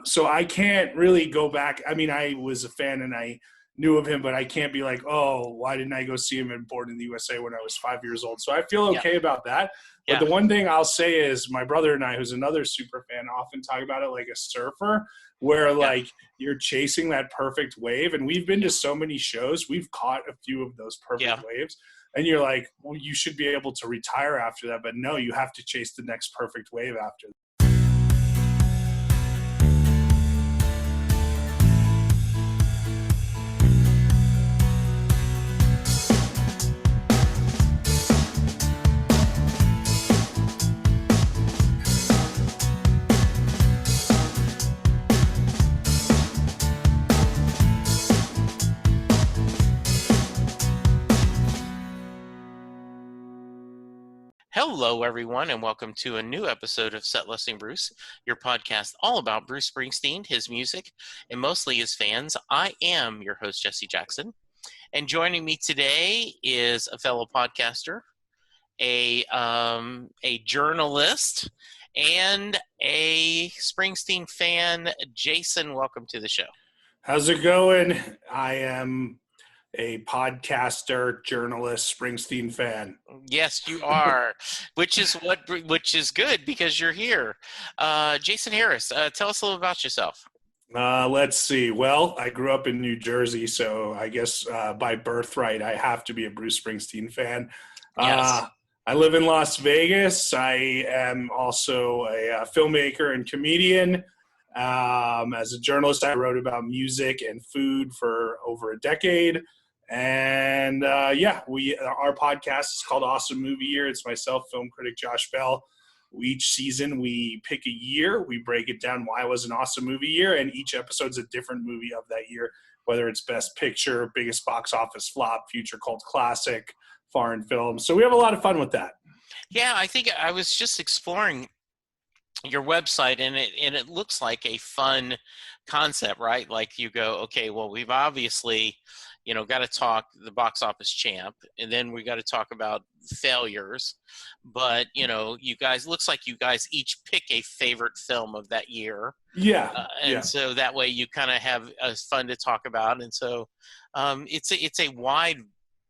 So I can't really go back. I mean, I was a fan and I knew of him, but I can't be like, oh, why didn't I go see him in Born in the USA when I was 5 years old? So I feel Yeah. okay about that. But Yeah. the one thing I'll say is my brother and I, who's another super fan, often talk about it like a surfer, where like you're chasing that perfect wave. And we've been to so many shows. We've caught a few of those perfect waves. And you're like, well, you should be able to retire after that. But no, you have to chase the next perfect wave after that. Hello, everyone, and welcome to a new episode of Set Listing Bruce, your podcast all about Bruce Springsteen, his music, and mostly his fans. I am your host, Jesse Jackson, and joining me today is a fellow podcaster, a journalist, and a Springsteen fan. Jason, welcome to the show. How's it going? I am a podcaster, journalist, Springsteen fan. Yes, you are, which is good because you're here. Jason Harris, tell us a little about yourself. Let's see. Well, I grew up in New Jersey, so I guess by birthright, I have to be a Bruce Springsteen fan. Yes. I live in Las Vegas. I am also a filmmaker and comedian. As a journalist, I wrote about music and food for over a decade. And our podcast is called Awesome Movie Year. It's myself, film critic Josh Bell. Each season we pick a year, we break it down why it was an awesome movie year, and each episode's a different movie of that year, whether it's best picture, biggest box office flop, future cult classic, foreign film. So we have a lot of fun with that. Yeah, I think I was just exploring your website, and it looks like a fun concept, right? Like you go, okay, well, we've obviously got to talk the box office champ, and then we got to talk about failures. But, you guys, looks like you guys each pick a favorite film of that year. Yeah. So that way you kind of have fun to talk about. And so it's a wide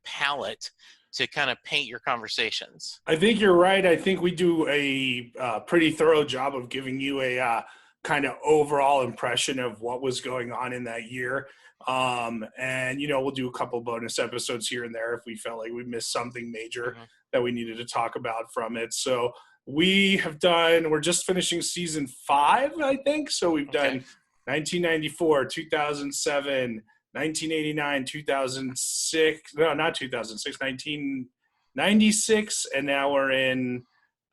palette to kind of paint your conversations. I think you're right. I think we do a pretty thorough job of giving you a kind of overall impression of what was going on in that year. And we'll do a couple bonus episodes here and there if we felt like we missed something major that we needed to talk about from it. So we're just finishing season 5, I think. So we've done 1994, 2007, 1989, 2006, no, not 2006, 1996, and now we're in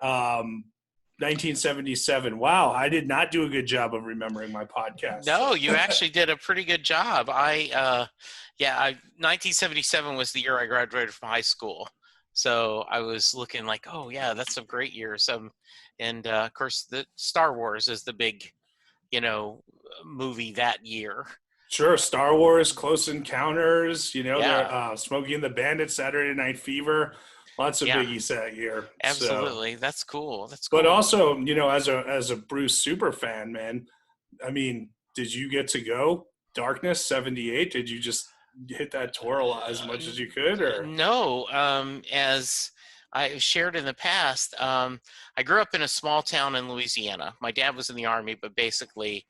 1977. Wow, I did not do a good job of remembering my podcast. No, you actually did a pretty good job. 1977 was the year I graduated from high school. So I was looking like, oh yeah, that's some great years. And of course, the Star Wars is the big, movie that year. Sure, Star Wars, Close Encounters, Smokey and the Bandit, Saturday Night Fever. Lots of biggies that year. Absolutely. So. That's cool. But also, as a Bruce super fan, man, I mean, did you get to go Darkness 78? Did you just hit that tour as much as you could? Or no, as I shared in the past, I grew up in a small town in Louisiana. My dad was in the Army, but basically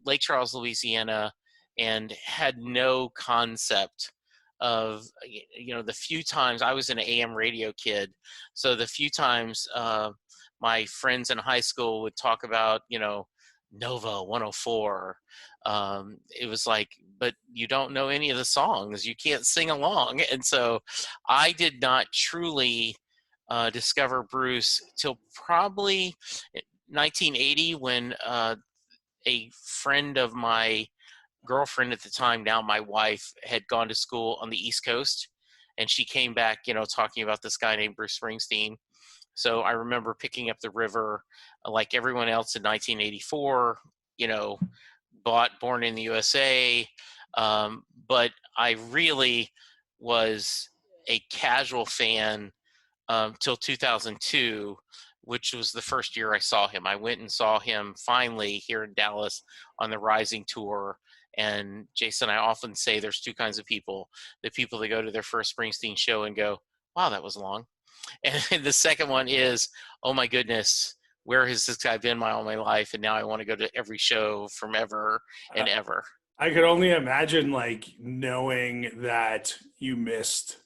Lake Charles, Louisiana, and had no concept of the few times I was an AM radio kid, so the few times my friends in high school would talk about Nova 104, it was like, but you don't know any of the songs, you can't sing along. And so I did not truly discover Bruce till probably 1980 when a friend of my girlfriend at the time, now my wife, had gone to school on the East Coast, and she came back, talking about this guy named Bruce Springsteen. So I remember picking up the river like everyone else in 1984, bought Born in the USA. But I really was a casual fan till 2002 which was the first year I saw him. I went and saw him finally here in Dallas on the Rising Tour. And Jason, I often say there's two kinds of people: the people that go to their first Springsteen show and go, wow, that was long. And the second one is, oh my goodness, where has this guy been all my life? And now I want to go to every show from ever and ever. I could only imagine, like, knowing that you missed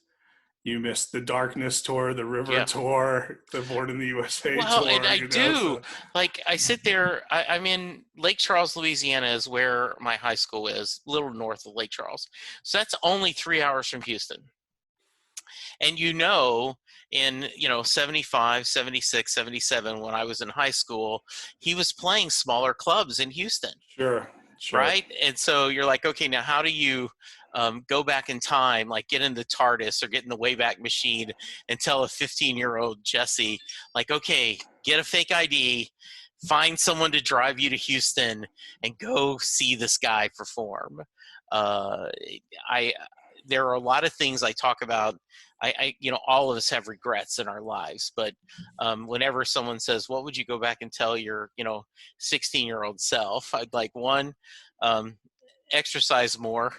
the Darkness tour, the River Yeah. tour, the Born in the USA Well, tour. and I You know, do. so Like, I sit there, I'm in Lake Charles, Louisiana is where my high school is, a little north of Lake Charles. So that's only 3 hours from Houston. And in 75, 76, 77, when I was in high school, he was playing smaller clubs in Houston. sure. Right. And so you're like, okay, now how do you go back in time, like get in the TARDIS or get in the Wayback Machine and tell a 15-year-old Jesse, like, okay, get a fake ID, find someone to drive you to Houston and go see this guy perform. I There are a lot of things I talk about. All of us have regrets in our lives, but whenever someone says, what would you go back and tell your 16-year-old self, I'd like, one, exercise more,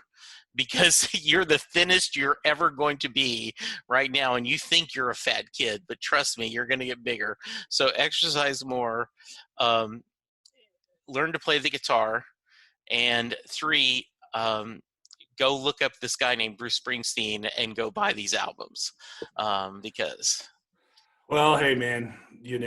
because you're the thinnest you're ever going to be right now, and you think you're a fat kid, but trust me, you're going to get bigger. So exercise more, learn to play the guitar, and three, go look up this guy named Bruce Springsteen and go buy these albums, because. Well, hey, man, you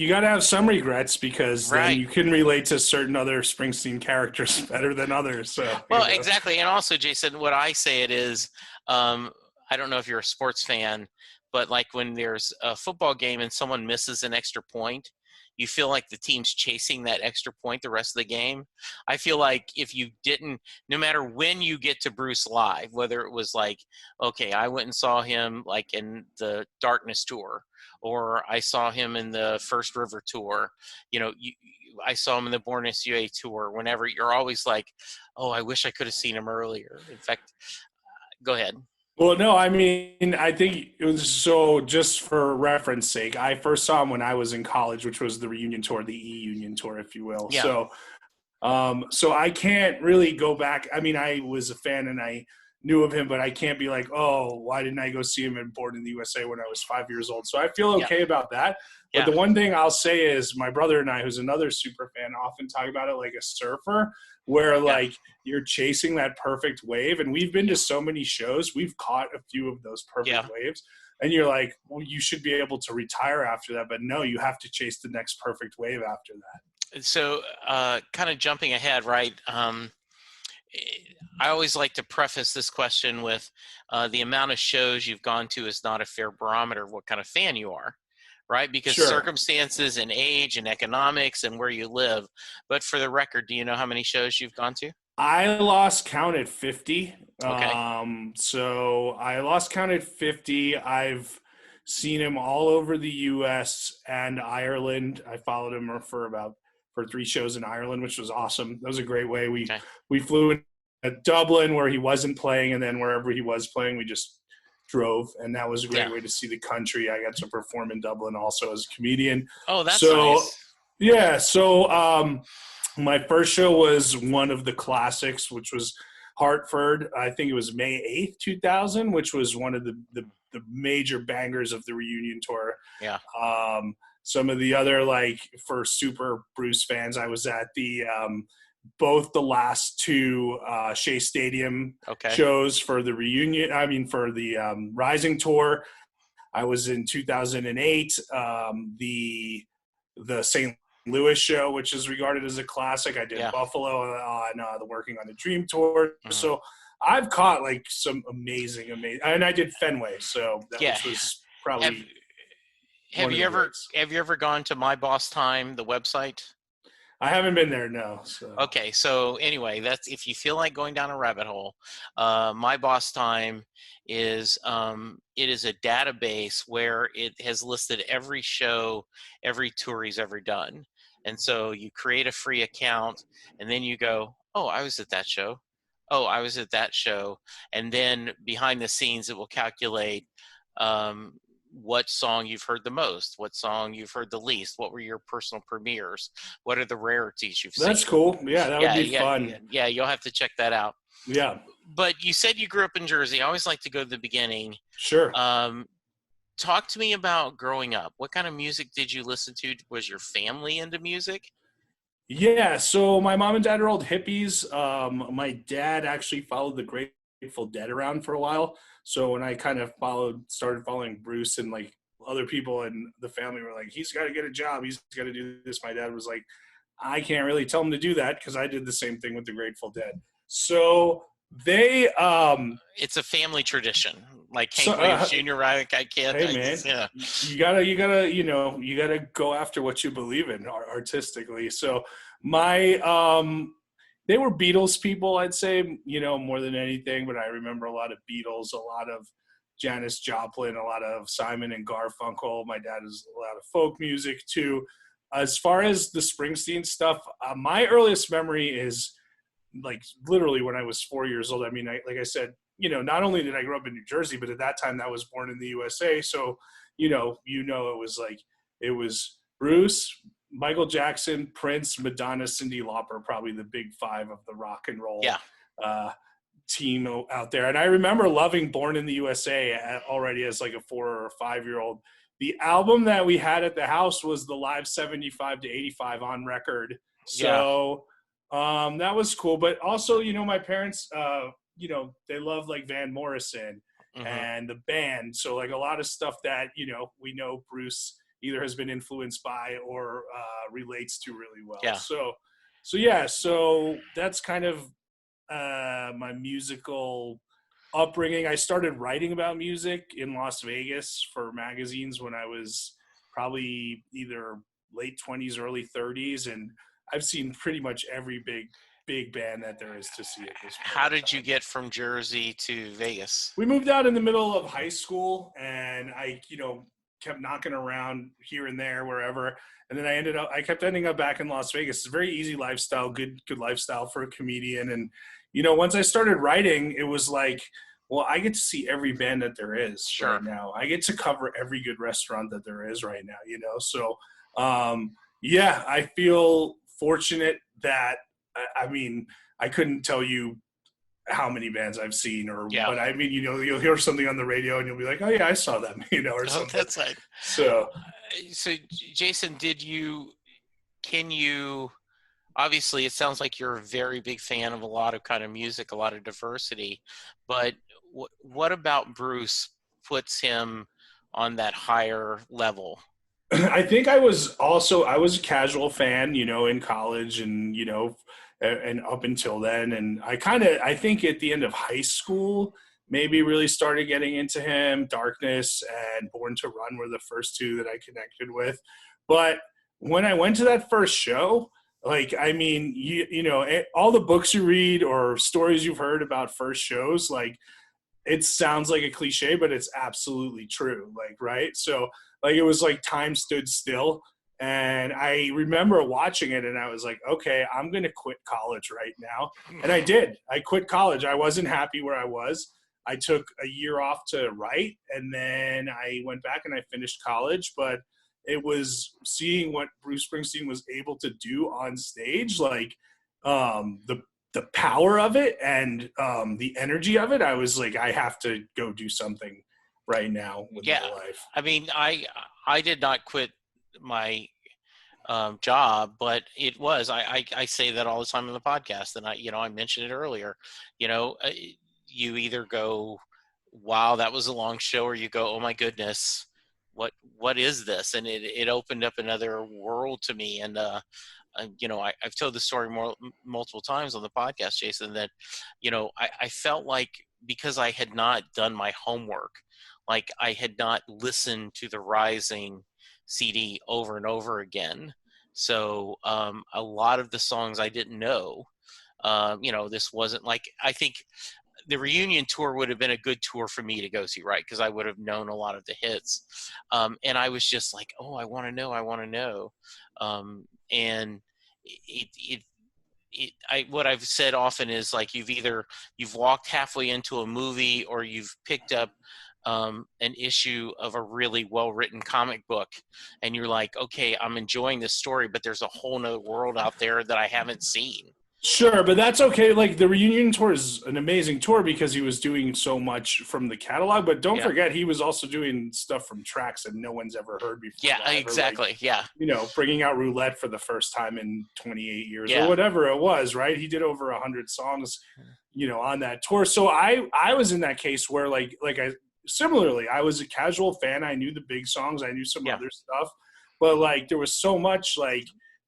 got to have some regrets, because then Right. you can relate to certain other Springsteen characters better than others. So, Well, exactly. And also, Jason, what I say it is, I don't know if you're a sports fan, but like when there's a football game and someone misses an extra point, you feel like the team's chasing that extra point the rest of the game. I feel like if you didn't, no matter when you get to Bruce live, whether it was like, okay, I went and saw him like in the Darkness tour, or I saw him in the First River tour, I saw him in the Born SUA tour, whenever, you're always like, oh, I wish I could have seen him earlier. In fact, go ahead. well, no, I mean, I think it was, so just for reference sake, I first saw him when I was in college, which was the reunion tour, the E-Union tour, if you will. Yeah. So I can't really go back. I mean, I was a fan and I knew of him, but I can't be like, oh, why didn't I go see him in Born in the USA when I was 5 years old? So I feel okay about that. But the one thing I'll say is my brother and I, who's another super fan, often talk about it like a surfer, where like you're chasing that perfect wave. And we've been to so many shows. We've caught a few of those perfect waves. And you're like, well, you should be able to retire after that. But no, you have to chase the next perfect wave after that. So kind of jumping ahead, right? I always like to preface this question with the amount of shows you've gone to is not a fair barometer of what kind of fan you are, right? Because circumstances and age and economics and where you live. But for the record, do you know how many shows you've gone to? I lost count at 50. Okay. So I lost count at 50. I've seen him all over the U.S. and Ireland. I followed him for 3 shows in Ireland, which was awesome. That was a great way. We flew in at Dublin where he wasn't playing, and then wherever he was playing, we just drove, and that was a great way to see the country. I got to perform in Dublin also as a comedian. Oh, that's nice. Yeah. So my first show was one of the classics, which was Hartford. I think it was May 8th, 2000, which was one of the major bangers of the reunion tour. Yeah. Some of the other, like, for super Bruce fans, I was at the both the last 2 Shea Stadium shows for the reunion. I mean, for the Rising tour. I was in 2008, the St. Louis show, which is regarded as a classic. I did Buffalo on the Working on a Dream tour. Mm-hmm. So I've caught like some amazing, and I did Fenway. So that was probably. Have you ever gone to My Boss Time, the website? I haven't been there, no. So. Okay, so anyway, that's if you feel like going down a rabbit hole. My Boss Time is it is a database where it has listed every show, every tour he's ever done, and so you create a free account, and then you go, oh, I was at that show. Oh, I was at that show, and then behind the scenes, it will calculate. what song you've heard the most, what song you've heard the least, what were your personal premieres, what are the rarities you've That's seen. cool. Yeah, that would Yeah, be yeah, fun. yeah. You'll have to check that out. Yeah, But you said you grew up in Jersey. I always like to go to the beginning. sure. Um, Talk to me about growing up. What kind of music did you listen to? Was your family into music? Yeah, so my mom and dad are old hippies. My dad actually followed the Grateful Dead around for a while. So when I kind of started following Bruce, and like other people in the family were like, he's got to get a job. He's got to do this. My dad was like, I can't really tell him to do that because I did the same thing with the Grateful Dead. So they, It's a family tradition, like so, Hank Williams Jr. Right? I can't. hey man, Yeah, you gotta go after what you believe in artistically. So my they were Beatles people, I'd say, more than anything. But I remember a lot of Beatles, a lot of Janis Joplin, a lot of Simon and Garfunkel. My dad is a lot of folk music too. As far as the Springsteen stuff, my earliest memory is like literally when I was 4 years old. I mean, like I said, not only did I grow up in New Jersey, but at that time I was born in the USA. So, it was Bruce, Michael Jackson, Prince, Madonna, Cyndi Lauper, probably the big five of the rock and roll yeah, uh, team out there. And I remember loving Born in the USA already as like a 4 or 5 year old. The album that we had at the house was the Live 75 to 85 on record. yeah. So that was cool. But also, my parents, they love like Van Morrison Hmm. and the band. So like a lot of stuff that, we know Bruce either has been influenced by or relates to really well. Yeah. So yeah, so that's kind of my musical upbringing. I started writing about music in Las Vegas for magazines when I was probably either late 20s, early 30s, and I've seen pretty much every big band that there is to see at this point. How did you get from Jersey to Vegas? We moved out in the middle of high school, and I, kept knocking around here and there, wherever. And then I kept ending up back in Las Vegas. It's a very easy lifestyle, good lifestyle for a comedian. And, once I started writing, it was like, well, I get to see every band that there is Sure. right now. I get to cover every good restaurant that there is right now, So, yeah, I feel fortunate that, I mean, I couldn't tell you how many bands I've seen but I mean, you'll hear something on the radio and you'll be like, oh yeah, I saw them, or something. That's right. So Jason, can you, obviously it sounds like you're a very big fan of a lot of kind of music, a lot of diversity, but what about Bruce puts him on that higher level? I think I was a casual fan, in college and up until then. And I think at the end of high school, maybe really started getting into him. Darkness and Born to Run were the first two that I connected with. But when I went to that first show, like, I mean, all the books you read or stories you've heard about first shows, like, it sounds like a cliche, but it's absolutely true. Like, right. So like, it was like time stood still. And I remember watching it and I was like, okay, I'm going to quit college right now. And I did. I quit college. I wasn't happy where I was. I took a year off to write, and then I went back and I finished college. But it was seeing what Bruce Springsteen was able to do on stage, like the power of it and the energy of it. I was like, I have to go do something right now with my life. I mean, I did not quit my job, but it was, I say that all the time in the podcast, and I mentioned it earlier, you either go, wow, that was a long show, or you go, oh my goodness, what is this? And it opened up another world to me. And I've told the story multiple times on the podcast, Jason, that I felt like, because I had not done my homework, like I had not listened to the Rising CD over and over again. So a lot of the songs I didn't know. This wasn't like, I think the reunion tour would have been a good tour for me to go see, right? Because I would have known a lot of the hits. And I was just like, oh, I want to know. And what I've said often is, like, you've walked halfway into a movie, or you've picked up an issue of a really well-written comic book, and you're like, okay, I'm enjoying this story, but there's a whole nother world out there that I haven't seen. Sure, but that's okay. Like the reunion tour is an amazing tour because he was doing so much from the catalog. But don't Yeah. forget, he was also doing stuff from tracks that no one's ever heard before. Yeah, live, exactly. Like, yeah. Bringing out Roulette for the first time in 28 years Yeah. or whatever it was, right? He did over 100 songs, on that tour. So I was in that case where similarly, I was a casual fan. I knew the big songs. I knew some other stuff, but like there was so much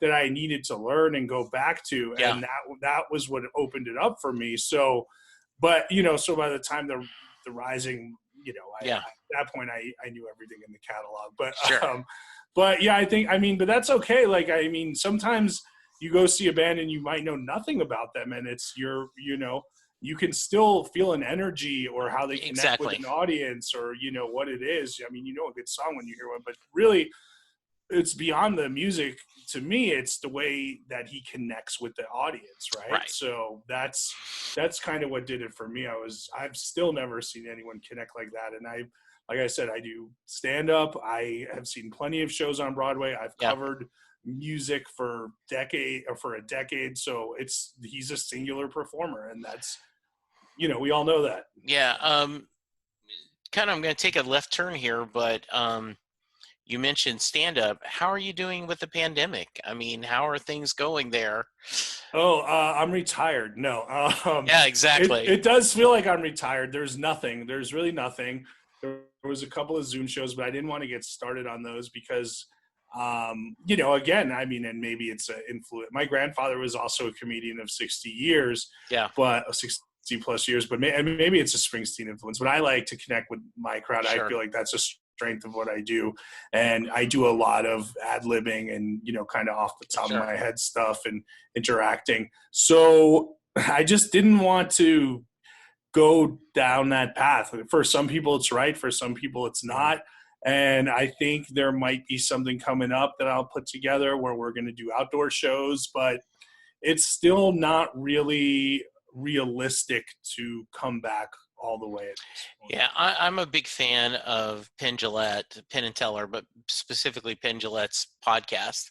that I needed to learn and go back to. Yeah. And that was what opened it up for me. So, but, so by the time the Rising, at that point I knew everything in the catalog, but, Sure. But yeah, but that's okay. Like, sometimes you go see a band and you might know nothing about them and it's you can still feel an energy or how they connect with an audience or, what it is. A good song when you hear one, but really it's beyond the music. To me, it's the way that he connects with the audience. Right. So that's kind of what did it for me. I've still never seen anyone connect like that. And like I said, I do stand up. I have seen plenty of shows on Broadway. I've covered music for a decade. So he's a singular performer, and that's, we all know that. Yeah. Kind of, I'm going to take a left turn here, but you mentioned stand-up. How are you doing with the pandemic? How are things going there? Oh, I'm retired. No. Yeah, exactly. It does feel like I'm retired. There's really nothing. There was a couple of Zoom shows, but I didn't want to get started on those because, again, and maybe it's an influence. My grandfather was also a comedian of 60 years. Yeah. But 60 plus years, but maybe it's a Springsteen influence. But I like to connect with my crowd. Sure. I feel like that's a strength of what I do, and I do a lot of ad-libbing and kind of off the top of my head stuff and interacting. So I just didn't want to go down that path. For some people it's right, for some people it's not, and I think there might be something coming up that I'll put together where we're going to do outdoor shows, but it's still not really realistic to come back all the way at this point. Yeah, I'm a big fan of Penn and Teller, but specifically Penn Jillette's podcast,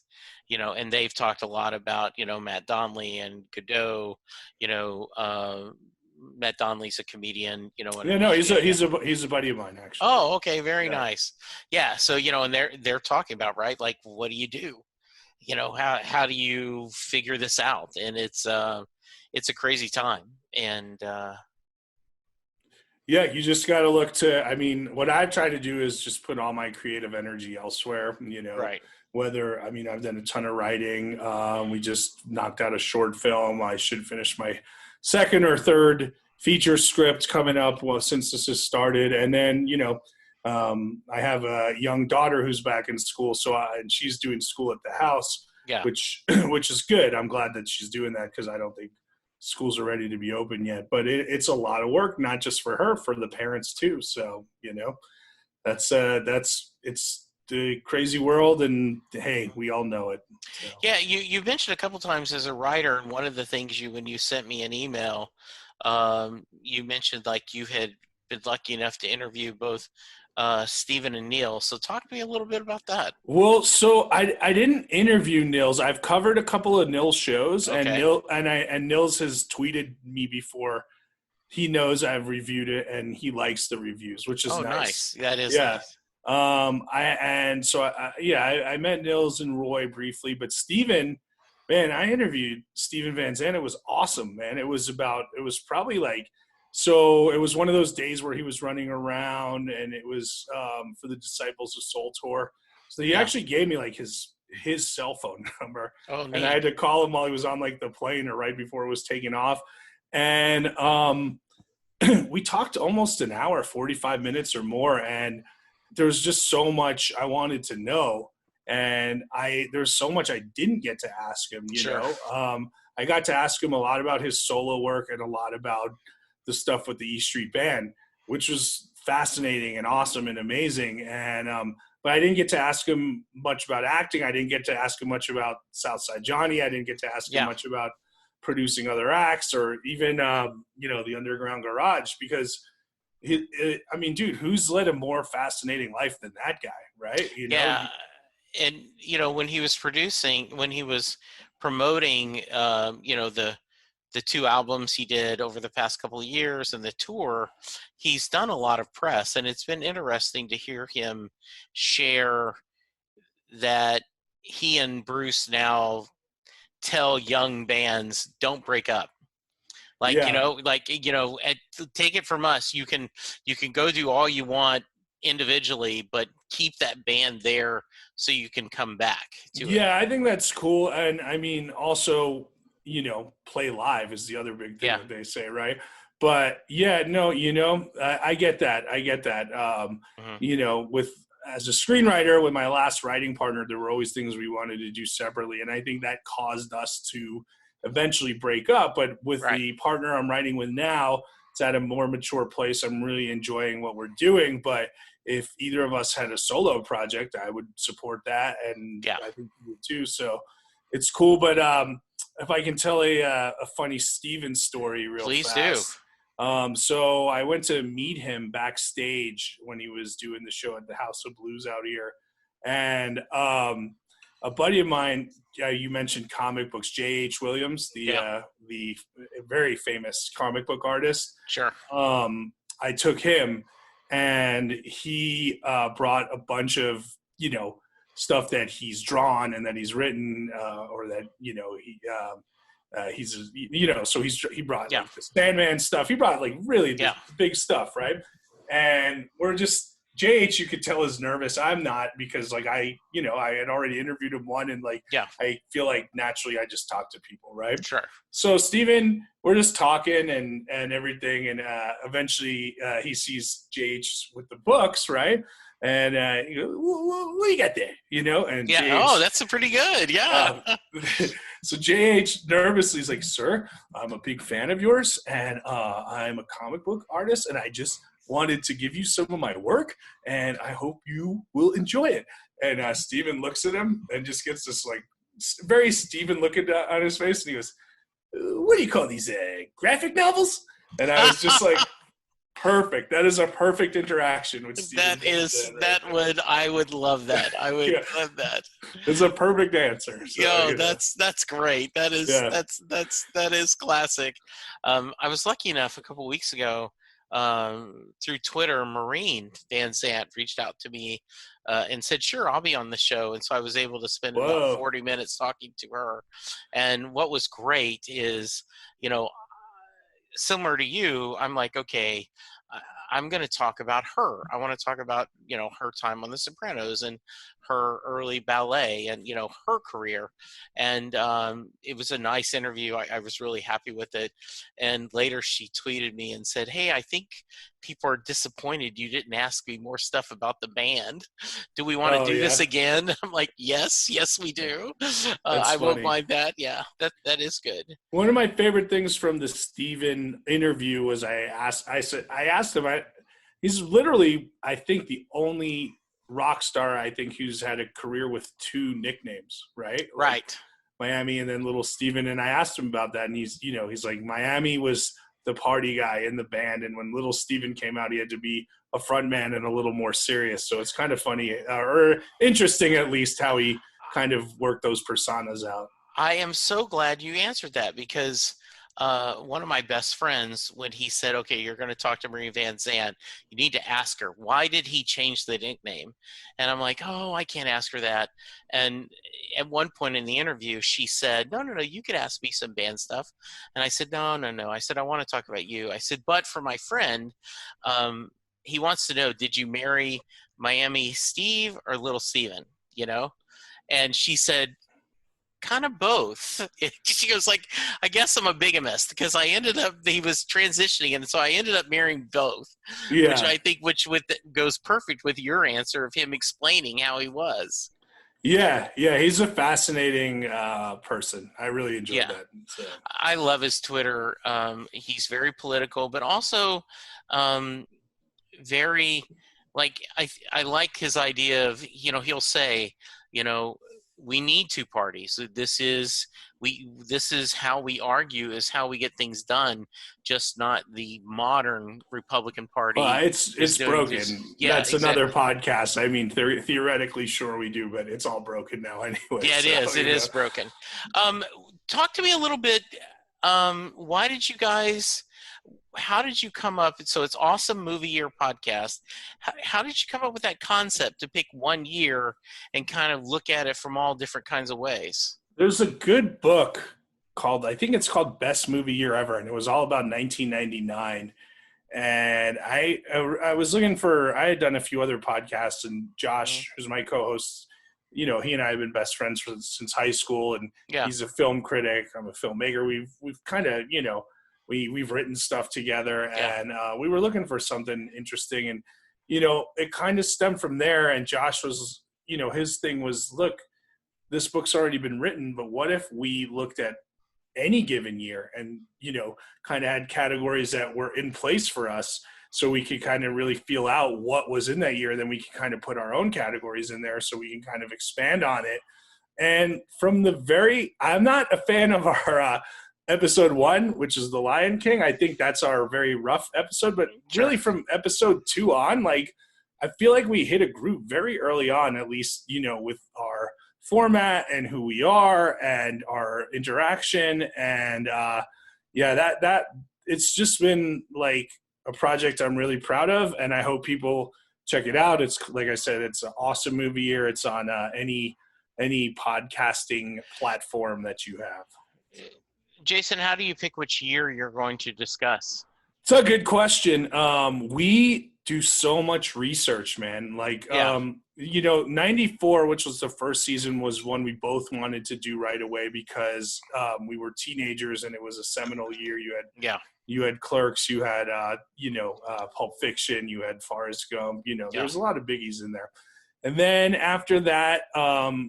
and they've talked a lot about, Matt Donnelly and Godot, Matt Donnelly's a comedian, he's a buddy of mine, actually. Oh, okay. Very nice. Yeah. So, and they're talking about, right, like, what do you do? How do you figure this out? And it's a crazy time. And, yeah, you just got to look to, what I try to do is just put all my creative energy elsewhere, right. Whether, I've done a ton of writing. We just knocked out a short film. I should finish my second or third feature script coming up since this has started. And then, I have a young daughter who's back in school. And she's doing school at the house, which is good. I'm glad that she's doing that because I don't think schools are ready to be open yet, but it's a lot of work, not just for her, for the parents too. So, it's the crazy world, and hey, we all know it. So. Yeah. You mentioned a couple times as a writer, and one of the things when you sent me an email, you mentioned like you had been lucky enough to interview both Stephen and Neil. So talk to me a little bit about that. Well, so I didn't interview Nils. I've covered a couple of Nils shows, okay. and Nils has tweeted me before. He knows I've reviewed it and he likes the reviews, which is nice. That is nice. I met Nils and Roy briefly, but Stephen, man, I interviewed Stephen Van Zandt. It was awesome, man. It was probably so it was one of those days where he was running around, and it was for the Disciples of Soul tour. So he actually gave me his cell phone number, and I had to call him while he was on the plane or right before it was taking off. And we talked almost an hour, 45 minutes or more, and there was just so much I wanted to know, and there's so much I didn't get to ask him. I got to ask him a lot about his solo work and a lot about the stuff with the E Street Band, which was fascinating and awesome and amazing. And, but I didn't get to ask him much about acting. I didn't get to ask him much about Southside Johnny. I didn't get to ask him much about producing other acts or even, the Underground Garage, because I mean, dude, who's led a more fascinating life than that guy, right? Yeah. And, when he was promoting, the two albums he did over the past couple of years and the tour, he's done a lot of press, and it's been interesting to hear him share that he and Bruce now tell young bands, don't break up. Like, Yeah. take it from us, you can go do all you want individually, but keep that band there so you can come back to it. Yeah, I think that's cool. And I mean, also, play live is the other big thing Yeah. that they say, right? But yeah, no, I get that. I get that. With as a screenwriter, with my last writing partner, there were always things we wanted to do separately. And I think that caused us to eventually break up. But with Right. the partner I'm writing with now, it's at a more mature place. I'm really enjoying what we're doing. But if either of us had a solo project, I would support that. And Yeah. I think you would too. So it's cool. But if I can tell a funny Steven story real Please fast. do. So I went to meet him backstage when he was doing the show at the House of Blues out here. And a buddy of mine, you mentioned comic books, J.H. Williams, the very famous comic book artist. Sure. I took him, and he brought a bunch of, stuff that he's drawn and that he's written, or that, he brought like the Sandman stuff. He brought like really big stuff, right? And we're just, JH, you could tell, is nervous. I'm not, because like I had already interviewed him and like I feel like naturally I just talk to people, right? Sure. So Steven, we're just talking and everything, and eventually he sees JH with the books, right? And he goes, what do you got there? And JH, that's pretty good. Yeah. So JH nervously is like, sir, I'm a big fan of yours, and I'm a comic book artist, and I just wanted to give you some of my work, and I hope you will enjoy it. And Steven looks at him and just gets this like very Steven look on his face, and he goes, what do you call these, graphic novels? And I was just like, perfect. That is a perfect interaction with Steven. I would love that. I would love that. It's a perfect answer. So, that's great. That is classic. I was lucky enough a couple weeks ago, through Twitter, Maureen Van Zant reached out to me and said, sure, I'll be on the show. And so I was able to spend about 40 minutes talking to her. And what was great is, similar to you, I'm like, okay, I'm going to talk about her. I want to talk about, her time on The Sopranos and her early ballet and, her career. And it was a nice interview. I was really happy with it. And later she tweeted me and said, hey, I think people are disappointed you didn't ask me more stuff about the band. Do we want to do this again? I'm like, yes, we do. I won't mind that. Yeah, that is good. One of my favorite things from the Steven interview was I asked him, he's literally, I think, the only rock star, I think, who's had a career with two nicknames, right? Right. Like Miami and then Little Steven. And I asked him about that, and he's like, Miami was the party guy in the band, and when Little Steven came out, he had to be a front man and a little more serious. So it's kind of funny, or interesting at least, how he kind of worked those personas out. I am so glad you answered that, because one of my best friends, when he said, okay, you're going to talk to Marie Van Zandt, you need to ask her, why did he change the nickname? And I'm like, oh, I can't ask her that. And at one point in the interview, she said, no, you could ask me some band stuff. And I said, no. I said, I want to talk about you. I said, but for my friend, he wants to know, did you marry Miami Steve or Little Steven? And she said, kind of both. She goes like, I guess I'm a bigamist, because he was transitioning, and so I ended up marrying both. Yeah. Which I think, goes perfect with your answer of him explaining how he was. Yeah, he's a fascinating person. I really enjoyed that. So. I love his Twitter. He's very political, but also very, like, I like his idea of, he'll say, we need two parties. This is this is how we argue, is how we get things done, just not the modern Republican Party. It's broken. Yeah, That's exactly. another podcast. I mean, theoretically, sure we do, but it's all broken now anyway. Yeah, it is. It is broken. Talk to me a little bit. Why did you guys? How did you come up? So it's Awesome Movie Year podcast. How did you come up with that concept to pick one year and kind of look at it from all different kinds of ways? There's a good book I think it's called Best Movie Year Ever, and it was all about 1999. And I was looking for, I had done a few other podcasts, and Josh, who's my co-host, he and I have been best friends since high school, and he's a film critic. I'm a filmmaker. We've kind of, we've written stuff together, and we were looking for something interesting, and it kind of stemmed from there. And Josh was, his thing was, look, this book's already been written, but what if we looked at any given year and kind of had categories that were in place for us, so we could kind of really feel out what was in that year, then we can kind of put our own categories in there so we can kind of expand on it. And from I'm not a fan of our episode 1, which is The Lion King. I think that's our very rough episode, but really from episode 2 on, like, I feel like we hit a groove very early on, at least, with our format and who we are and our interaction. And that it's just been like a project I'm really proud of, and I hope people check it out. It's, like I said, it's an Awesome Movie Year. It's on any podcasting platform that you have. Jason, how do you pick which year you're going to discuss? It's a good question. We do so much research, man. Like, 94, which was the first season, was one we both wanted to do right away because we were teenagers and it was a seminal year. You had Clerks, you had, Pulp Fiction, you had Forrest Gump, there was a lot of biggies in there. And then after that,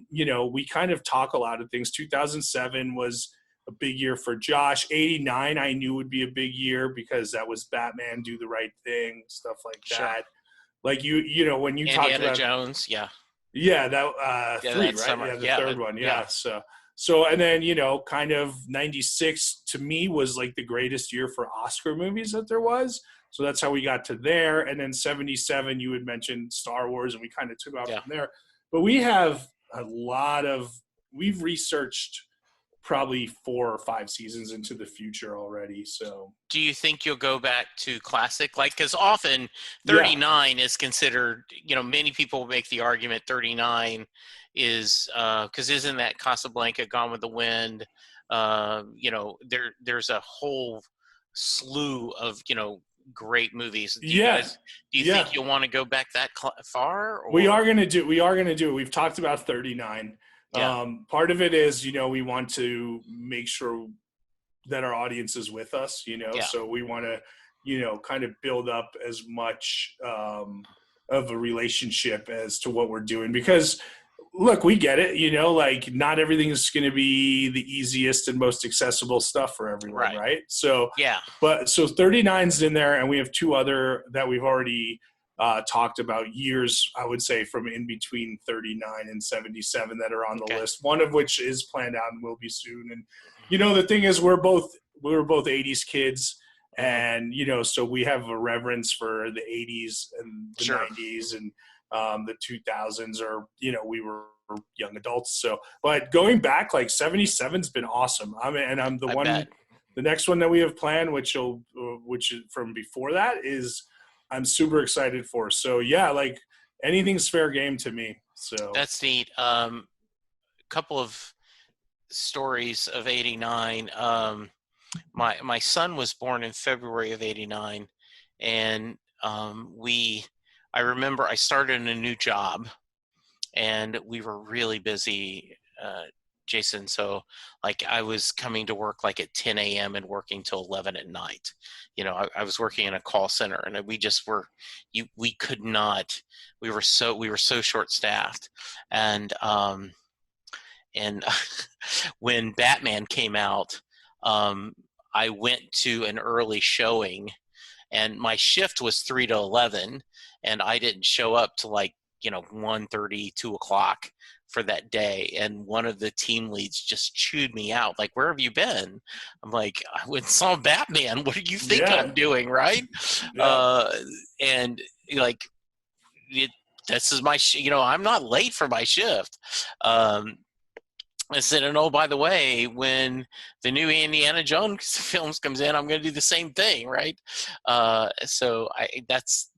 we kind of talk a lot of things. 2007 was a big year for Josh. 89 I knew would be a big year because that was Batman, Do the Right Thing, stuff like that. Like when you Indiana talked about Jones, that 3, right? Summer. The third one, So and then kind of 96 to me was like the greatest year for Oscar movies that there was. So that's how we got to there. And then 77, you had mentioned Star Wars, and we kind of took off from there. But we have we've researched probably 4 or 5 seasons into the future already. So do you think you'll go back to classic? Like, because often 39 is considered, many people make the argument 39 is because isn't that Casablanca, Gone with the Wind? There's a whole slew of, great movies. Do you think you'll want to go back that far? Or? We are going to do it. We've talked about 39. Part of it is, we want to make sure that our audience is with us, so we want to, kind of build up as much of a relationship as to what we're doing, because look, we get it, like not everything is going to be the easiest and most accessible stuff for everyone. Right. So, so 39's in there, and we have 2 other that we've already talked about years, I would say, from in between 39 and 77 that are on the list, one of which is planned out and will be soon. And the thing is, we were both 80s kids, and so we have a reverence for the 80s and the 90s and the 2000s, or we were young adults. So, but going back, like 77's been awesome. I'm the next one that we have planned, which is from before that, is I'm super excited for. So like anything's fair game to me. So that's neat. Couple of stories of 89. My son was born in February of 89, and I remember I started in a new job, and we were really busy, Jason. So like I was coming to work like at 10 a.m. and working till 11 at night. I was working in a call center, and we just were, we could not, we were so short staffed. And when Batman came out, I went to an early showing, and my shift was 3 to 11, and I didn't show up to 1:30, 2 o'clock for that day, and one of the team leads just chewed me out. Like, where have you been? I'm like, I went and saw Batman. What do you think Yeah. I'm doing, right? Yeah. And like, this is my, I'm not late for my shift. I said, and oh, by the way, when the new Indiana Jones films comes in, I'm going to do the same thing, right? So that's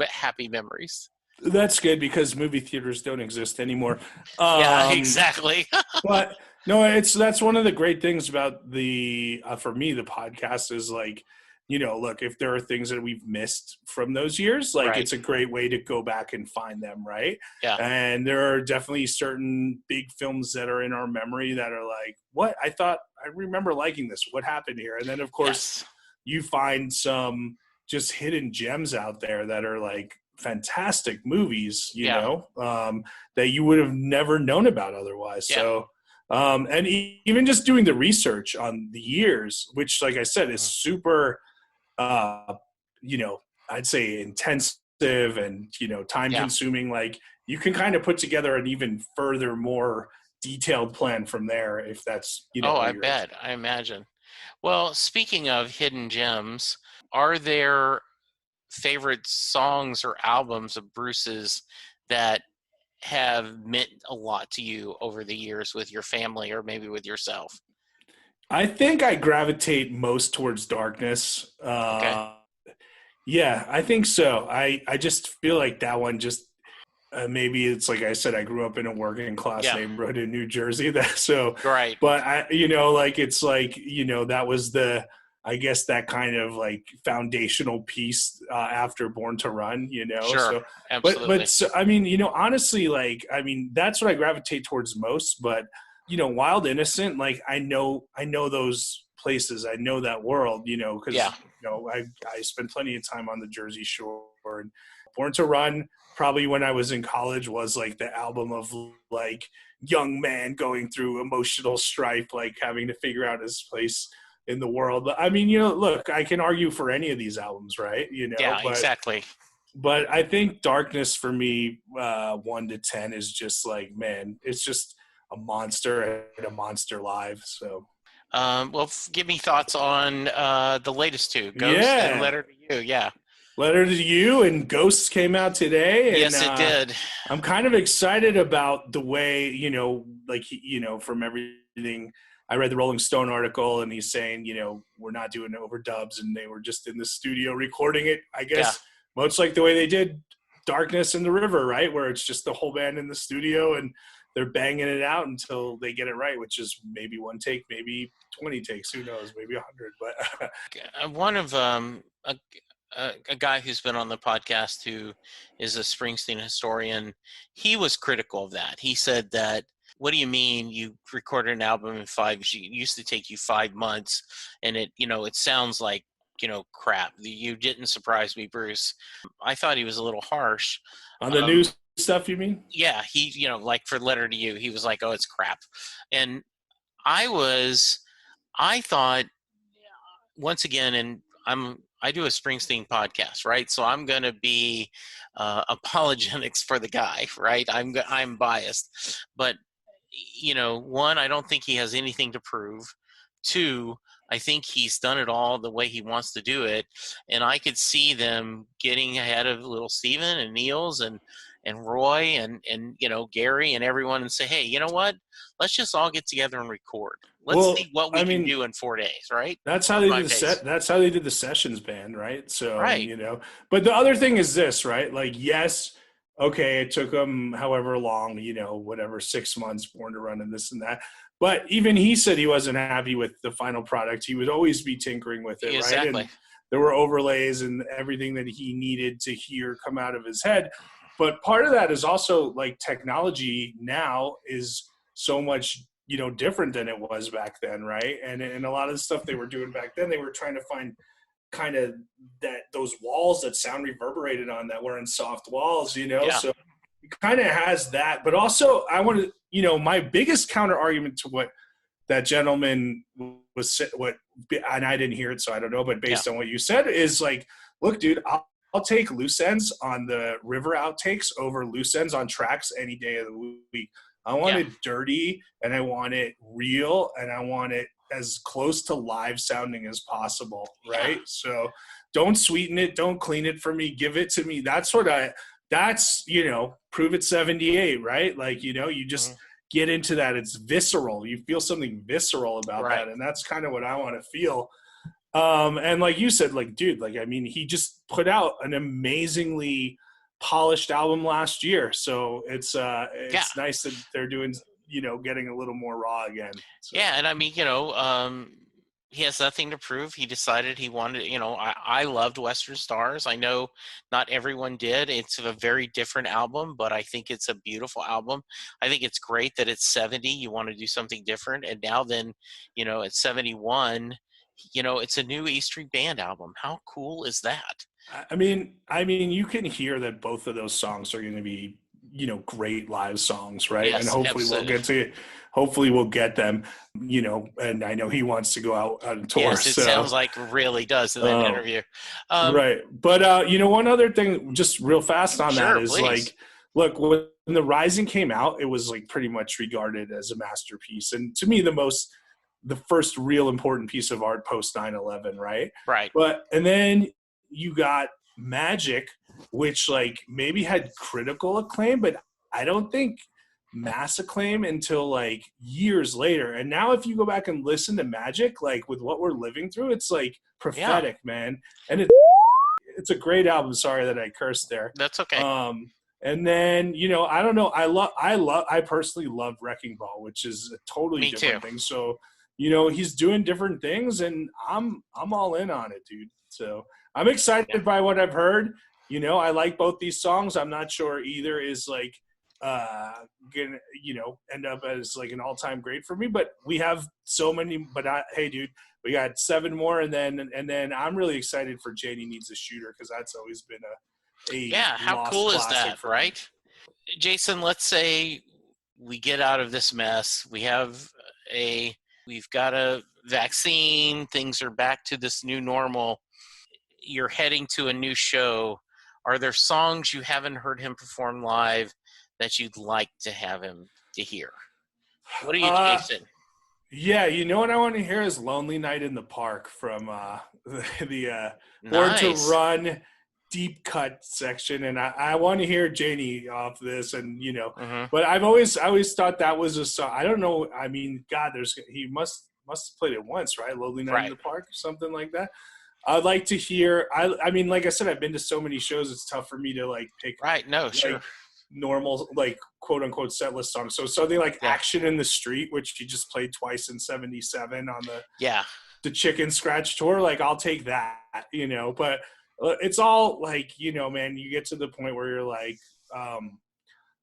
happy memories. That's good because movie theaters don't exist anymore. Yeah, exactly. But no, that's one of the great things about the for me the podcast is like, look, if there are things that we've missed from those years, like Right. it's a great way to go back and find them, right? Yeah. And there are definitely certain big films that are in our memory that are like, what? I remember liking this. What happened here? And then of course you find some just hidden gems out there that are like fantastic movies, that you would have never known about otherwise. Yeah. So, and even just doing the research on the years, which, like I said, is super, I'd say intensive and, time consuming. Like you can kind of put together an even further, more detailed plan from there if that's, I bet. I imagine. Well, speaking of hidden gems, are there favorite songs or albums of Bruce's that have meant a lot to you over the years with your family or maybe with yourself? I think I gravitate most towards Darkness. Okay. Yeah, I think so. I just feel like that one just maybe it's like I said, I grew up in a working class neighborhood in New Jersey. Right. But it's like, that was I guess that kind of like foundational piece after Born to Run, Sure. So, Absolutely. but so, I mean, honestly, like, I mean, that's what I gravitate towards most. But Wild Innocent, like, I know those places, I know that world, because I spent plenty of time on the Jersey Shore, and Born to Run, probably when I was in college, was like the album of like young man going through emotional strife, like having to figure out his place in the world. But I mean, look, I can argue for any of these albums, right? Yeah, exactly. But I think Darkness for me, 1 to 10 is just like, man, it's just a monster and a monster live. So, well, give me thoughts on the latest two, Ghost and Letter to You. Yeah. Letter to You and Ghosts came out today. And, yes, it did. I'm kind of excited about the way, from everything. I read the Rolling Stone article, and he's saying, we're not doing overdubs, and they were just in the studio recording it, I guess, much like the way they did Darkness in the River, right? Where it's just the whole band in the studio, and they're banging it out until they get it right, which is maybe one take, maybe 20 takes, who knows, maybe 100. But one of a guy who's been on the podcast who is a Springsteen historian, he was critical of that. He said that, what do you mean you recorded an album in 5 years? It used to take you 5 months, and it sounds like, crap. You didn't surprise me, Bruce. I thought he was a little harsh. On the new stuff, you mean? Yeah, he, like for Letter to You, he was like, oh, it's crap. And I thought, once again, and I do a Springsteen podcast, right? So I'm going to be apologetics for the guy, right? I'm biased, but one, I don't think he has anything to prove. Two, I think he's done it all the way he wants to do it, and I could see them getting ahead of little Steven and Niels and Roy and Gary and everyone and say, hey, you know what? Let's just all get together and record. Let's see what we can do in 4 days, right? That's how they did that's how they did the Sessions band, right? So, but the other thing is this, right? Like, yes, okay, it took them however long, whatever, 6 months, Born to Run and this and that. But even he said he wasn't happy with the final product. He would always be tinkering with it, right? And there were overlays and everything that he needed to hear come out of his head. But part of that is also like technology now is so much, different than it was back then, right? And a lot of the stuff they were doing back then, they were trying to find kind of those walls that sound reverberated on that weren't soft walls, so it kind of has that. But also I want to, my biggest counter argument to what that gentleman was, and I didn't hear it, so I don't know, but based on what you said is like, look, dude, I'll take loose ends on the River outtakes over loose ends on tracks any day of the week. I want it dirty, and I want it real, and I want it as close to live sounding as possible, right? Yeah. So don't sweeten it, don't clean it for me, give it to me. That's Prove It 78, right? Like, you just get into that. It's visceral. You feel something visceral about that, and that's kind of what I want to feel. And like you said, like, dude, like, I mean, he just put out an amazingly polished album last year. So it's nice that they're doing, getting a little more raw again. So. Yeah. And I mean, he has nothing to prove. He decided he wanted, I loved Western Stars. I know not everyone did. It's a very different album, but I think it's a beautiful album. I think it's great that it's 70. You want to do something different. And now then, at 71, it's a new E Street Band album. How cool is that? I mean, you can hear that both of those songs are going to be, great live songs, right? Yes, and hopefully we'll get them, and I know he wants to go out on tour. Yes, it sounds like really does in that interview. Right. But, one other thing, just real fast on that is, please. like, look, when The Rising came out, it was like pretty much regarded as a masterpiece. And to me, the first real important piece of art post 9/11, right? Right. And then you got Magic, which like maybe had critical acclaim, but I don't think mass acclaim until like years later. And now if you go back and listen to Magic, like with what we're living through, it's like prophetic, man. And it's a great album. Sorry that I cursed there. That's okay. And then, I don't know. I personally love Wrecking Ball, which is a totally different thing. So, he's doing different things, and I'm all in on it, dude. So I'm excited by what I've heard. I like both these songs. I'm not sure either is like gonna end up as like an all-time great for me. But we have so many. But hey, dude, we got 7 more, and then I'm really excited for JD Needs a Shooter, because that's always been how cool is that, right? Jason, let's say we get out of this mess. We've got a vaccine. Things are back to this new normal. You're heading to a new show. Are there songs you haven't heard him perform live that you'd like to have him to hear? What are you, Jason? Yeah, what I want to hear is Lonely Night in the Park from the Born to Run deep cut section, and I want to hear Janie off this, and but I always thought that was a song. I don't know. I mean, God, he must have played it once, right? Lonely Night in the Park, something like that. I'd like to hear. I mean, like I said, I've been to so many shows. It's tough for me to like pick. Right. No. Sure. Normal, like quote unquote set list songs. So something like Action in the Street, which he just played twice in '77 on the Chicken Scratch tour. Like, I'll take that. But it's all like, man, you get to the point where you're like,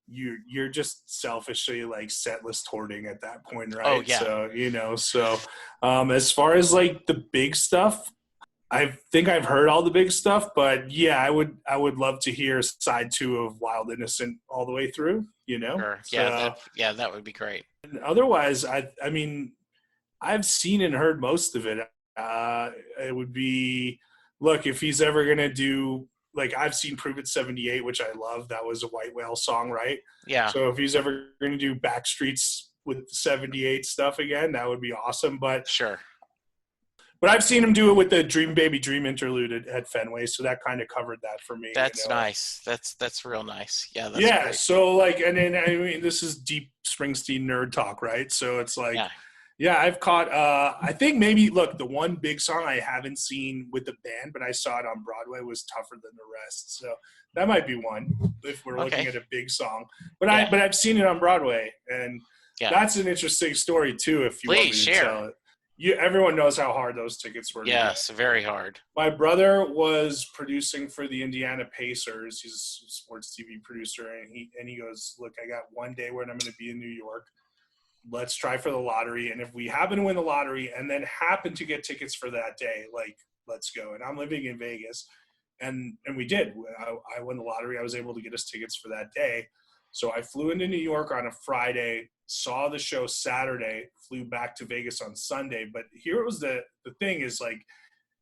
you're just selfishly like set list hoarding at that point, right? Oh yeah. So as far as like the big stuff, I think I've heard all the big stuff, but yeah, I would love to hear side 2 of Wild Innocent all the way through, Sure. That would be great. And otherwise, I mean, I've seen and heard most of it. It would be, look, if he's ever going to do, like, I've seen Prove It 78, which I love. That was a White Whale song, right? Yeah. So if he's ever going to do Backstreets with 78 stuff again, that would be awesome. But sure. But I've seen him do it with the Dream Baby Dream interlude at Fenway, so that kind of covered that for me. That's nice. That's real nice. Yeah. That's great. So like, and then I mean, this is deep Springsteen nerd talk, right? So it's like, I've caught. I think maybe look, the one big song I haven't seen with the band, but I saw it on Broadway, was Tougher Than the Rest. So that might be one if we're looking at a big song. But I've seen it on Broadway, and that's an interesting story too. If you want me to tell it. Everyone knows how hard those tickets were. Yes, very hard. My brother was producing for the Indiana Pacers. He's a sports TV producer, and he goes, "Look, I got one day when I'm going to be in New York. Let's try for the lottery, and if we happen to win the lottery and then happen to get tickets for that day, like, let's go." And I'm living in Vegas, and we did. I won the lottery. I was able to get us tickets for that day. So I flew into New York on a Friday, saw the show Saturday, flew back to Vegas on Sunday. But here was the thing is, like,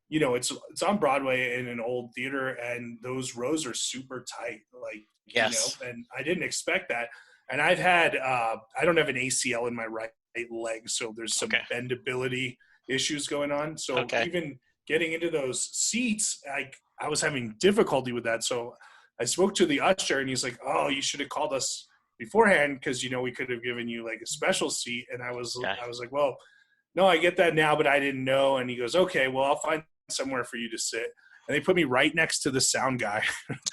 it's on Broadway in an old theater, and those rows are super tight. Like, and I didn't expect that. And I've had I don't have an ACL in my right leg, so there's some Okay. bendability issues going on. So Okay. even getting into those seats, I was having difficulty with that. So I spoke to the usher, and he's like, "Oh, you should have called us beforehand, because we could have given you like a special seat." And I was Okay. like, "Well, no, I get that now, but I didn't know." And he goes, "Okay, well, I'll find somewhere for you to sit." And they put me right next to the sound guy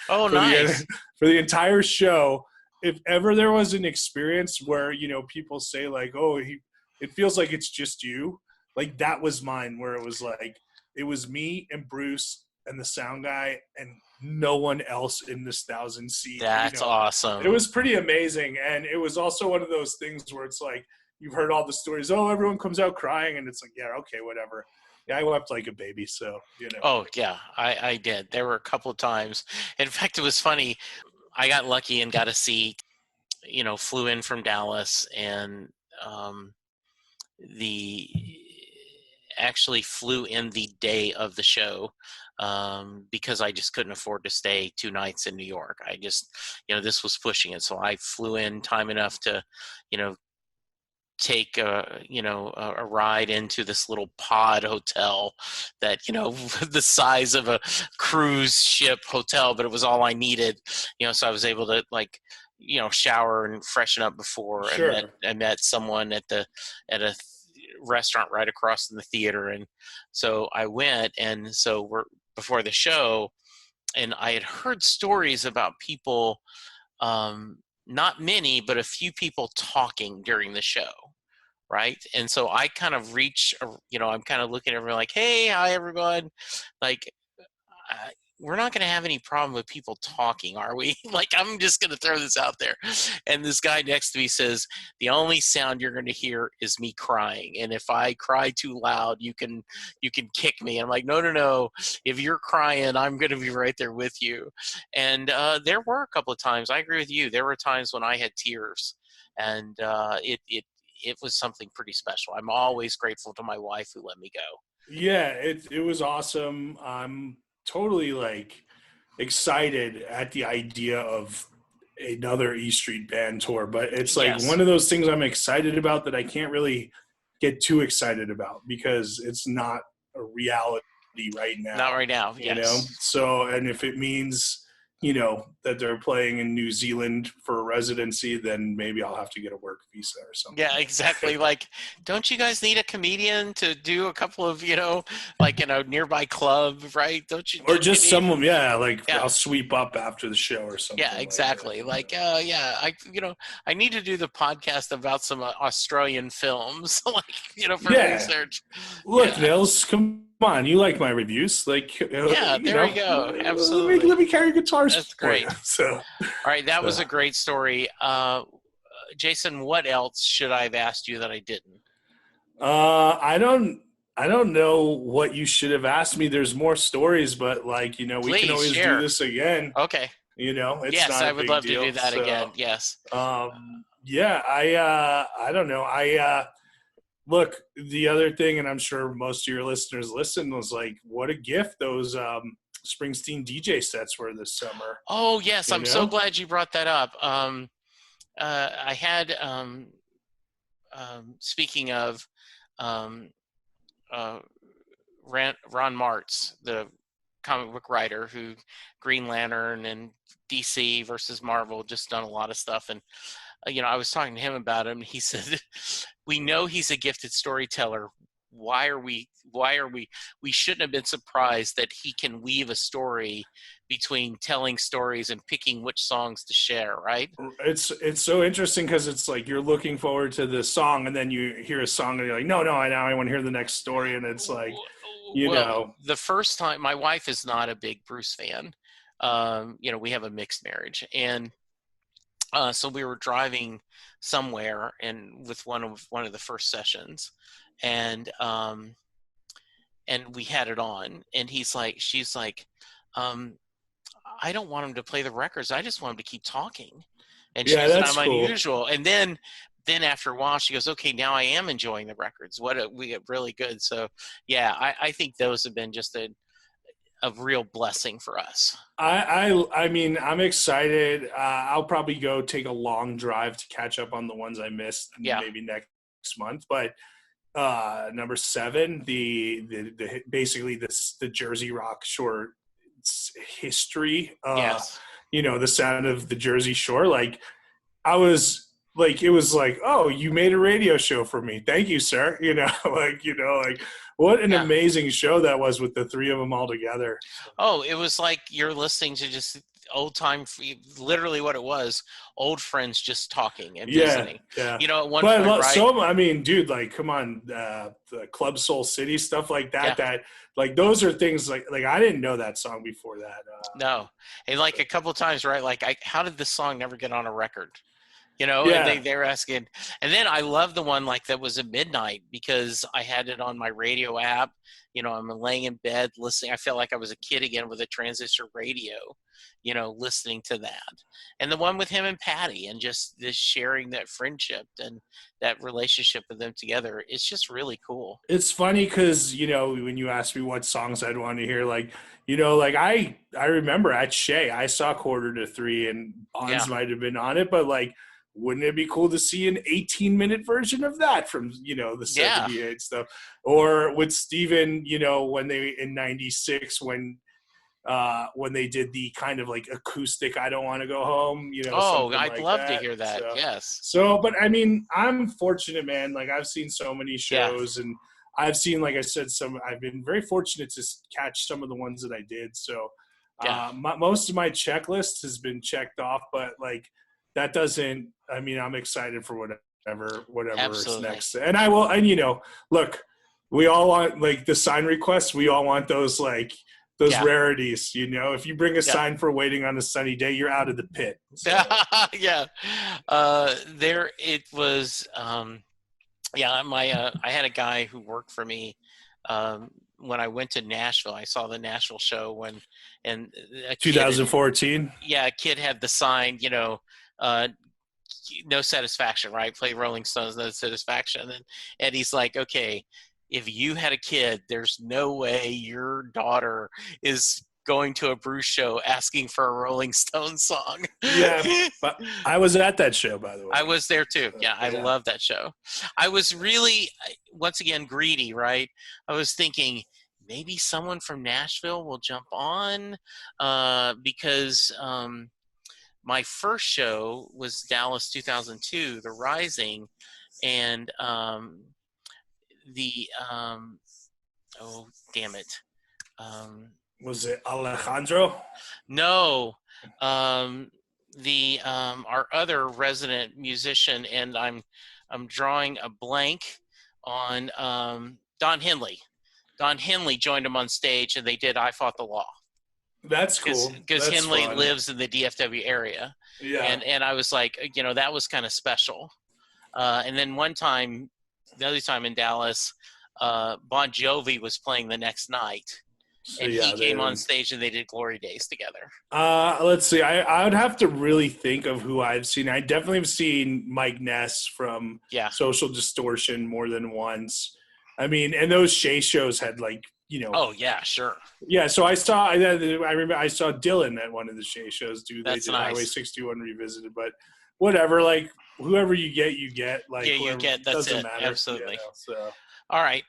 Oh, for nice. the entire show. If ever there was an experience where people say like, "Oh, it feels like it's just you," like that was mine, where it was like it was me and Bruce and the sound guy and no one else in this 1,000-seat. That's awesome. It was pretty amazing, and it was also one of those things where it's like you've heard all the stories. Oh, everyone comes out crying, and it's like, yeah, okay, whatever. Yeah, I wept like a baby, so. Oh, yeah, I did. There were a couple of times. In fact, it was funny. I got lucky and got a seat, flew in from Dallas, and the actually flew in the day of the show because I just couldn't afford to stay 2 nights in New York. I just, this was pushing it. So I flew in time enough to, take a ride into this little pod hotel that the size of a cruise ship hotel, but it was all I needed, so I was able to shower and freshen up before. Sure. I met someone at a restaurant right across from the theater, and so I went, and so we're before the show, and I had heard stories about people, not many, but a few people talking during the show, right? And so I kind of reach, I'm kind of looking at everyone like, "Hey, hi everyone," like, we're not going to have any problem with people talking, are we? Like, I'm just going to throw this out there. And this guy next to me says, "The only sound you're going to hear is me crying. And if I cry too loud, you can kick me." I'm like, no. If you're crying, I'm going to be right there with you. And there were a couple of times, I agree with you. There were times when I had tears, and it was something pretty special. I'm always grateful to my wife who let me go. Yeah, it was awesome. I'm totally excited at the idea of another E Street Band tour, but it's like Yes. one of those things I'm excited about that I can't really get too excited about because it's not a reality right now. Not right now, yes. So, and if it means that they're playing in New Zealand for a residency, then maybe I'll have to get a work visa or something. Yeah, exactly. Like, don't you guys need a comedian to do a couple of, nearby club, right? Don't you? Or Don't just you need, someone, yeah, Yeah. I'll sweep up after the show or something. Yeah, exactly. I need to do the podcast about some Australian films, for research. Look, Yeah. Nils, come on, you like my reviews, Yeah, there we go. Absolutely. Let me carry guitars. That's great. So, all right, that was a great story. Jason, what else should I have asked you that I didn't? I don't know what you should have asked me. There's more stories, but we can always share. Do this again. Okay. It's yes, not I a would big love deal, to do that again. Yes. Yeah, I don't know. Look, the other thing, and I'm sure most of your listeners listen, was like, what a gift those Springsteen DJ sets were this summer. Oh yes, I'm so glad you brought that up. I had speaking of Ron Martz, the comic book writer who Green Lantern and DC versus Marvel, just done a lot of stuff. And, I was talking to him about him. And he said, "We know he's a gifted storyteller. We shouldn't have been surprised that he can weave a story between telling stories and picking which songs to share," right? It's so interesting because it's like you're looking forward to the song and then you hear a song and you're like, no, I want to hear the next story. And it's like, the first time, my wife is not a big Bruce fan. We have a mixed marriage, and so we were driving somewhere and with one of the first sessions, and we had it on, and she's like, "I don't want him to play the records. I just want him to keep talking." And she goes, that's "I'm cool. Unusual." And then after a while, she goes, "Okay, now I am enjoying the records. We get really good." So yeah, I think those have been just a real blessing for us. I mean, I'm excited. I'll probably go take a long drive to catch up on the ones I missed, Yeah. maybe next month. But number 7, the basically the Jersey Rock Shore history. Yes. The sound of the Jersey Shore. Like I was like, it was like, oh, you made a radio show for me. Thank you, sir. Like what an Yeah. amazing show that was with the 3 of them all together. Oh, it was like you're listening to just old time, literally what it was, old friends just talking and visiting. Yeah. At one But point, right? I mean, dude, like, come on, the Club Soul City stuff like that. Yeah. That like those are things like I didn't know that song before that. No. And like a couple of times, right? Like, how did this song never get on a record? And Yeah. they're asking. And then I love the one like that was at midnight because I had it on my radio app. I'm laying in bed listening. I felt like I was a kid again with a transistor radio, listening to that. And the one with him and Patty and just this sharing that friendship and that relationship with them together. It's just really cool. It's funny because when you ask me what songs I'd want to hear, like like I remember at Shea I saw Quarter to Three and Bonds might have been on it, but like, wouldn't it be cool to see an 18-minute version of that from the 78 stuff? Or with Steven, when they in 96 when they did the kind of like acoustic I Don't Want to Go Home, I'd love to hear that. So, yes. But I mean, I'm fortunate, man. Like I've seen so many shows and I've seen, like I said, I've been very fortunate to catch some of the ones that I did. So most of my checklist has been checked off, but like that doesn't, I mean, I'm excited for whatever Absolutely. is next. And I will, and look, we all want like the sign requests. We all want those, like those rarities, if you bring a sign for Waiting on a Sunny Day, you're out of the pit. So. Yeah. There it was, I had a guy who worked for me when I went to Nashville. I saw the Nashville show and 2014. A kid had the sign, no satisfaction, right? Play Rolling Stones, no satisfaction. And he's like, okay, if you had a kid, there's no way your daughter is going to a Bruce show asking for a Rolling Stones song. Yeah, but I was at that show, by the way. I was there too. Yeah, I love that show. I was really, once again, greedy, right? I was thinking maybe someone from Nashville will jump on because my first show was Dallas 2002, The Rising, and oh damn it, was it Alejandro? No, our other resident musician, and I'm drawing a blank on Don Henley. Don Henley joined him on stage, and they did "I Fought the Law." That's cool. Because Henley lives in the DFW area. Yeah. And I was like, that was kind of special. And then the other time in Dallas, Bon Jovi was playing the next night. So, and he came on stage and they did Glory Days together. Let's see. I would have to really think of who I've seen. I definitely have seen Mike Ness from Social Distortion more than once. I mean, and those Shea shows had like, Oh yeah, sure. Yeah, so I remember I saw Dylan at one of the Shea shows. They did nice. Highway 61 Revisited, but whatever. Like whoever you get. Like you get. That's it. Matter, Absolutely. So. All right.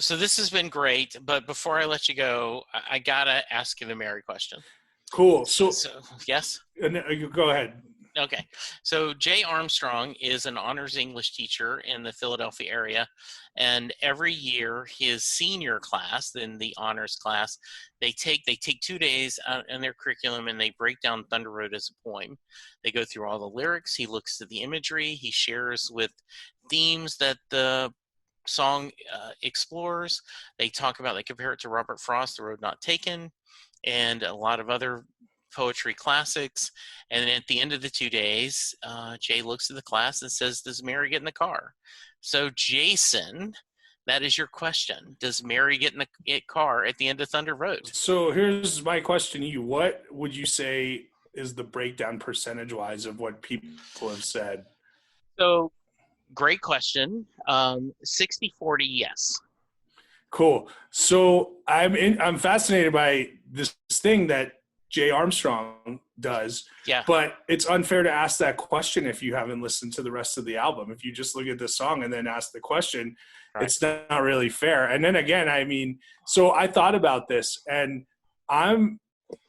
So this has been great, but before I let you go, I gotta ask you the Mary question. Cool. So yes. Go ahead. Okay. So Jay Armstrong is an honors English teacher in the Philadelphia area. And every year his senior class, then the honors class, they take 2 days in their curriculum and they break down Thunder Road as a poem. They go through all the lyrics. He looks at the imagery. He shares with themes that the song explores. They compare it to Robert Frost, The Road Not Taken, and a lot of other poetry classics. And then at the end of the 2 days, Jay looks at the class and says, does Mary get in the car? So Jason, that is your question. Does Mary get in the car at the end of Thunder Road? So here's my question to you. What would you say is the breakdown percentage-wise of what people have said? So great question. 60-40, yes. Cool. So I'm fascinated by this thing that Jay Armstrong does, Yeah. but it's unfair to ask that question if you haven't listened to the rest of the album. If you just look at the song and then ask the question, Right. it's not really fair. And then again, I mean, so I thought about this, and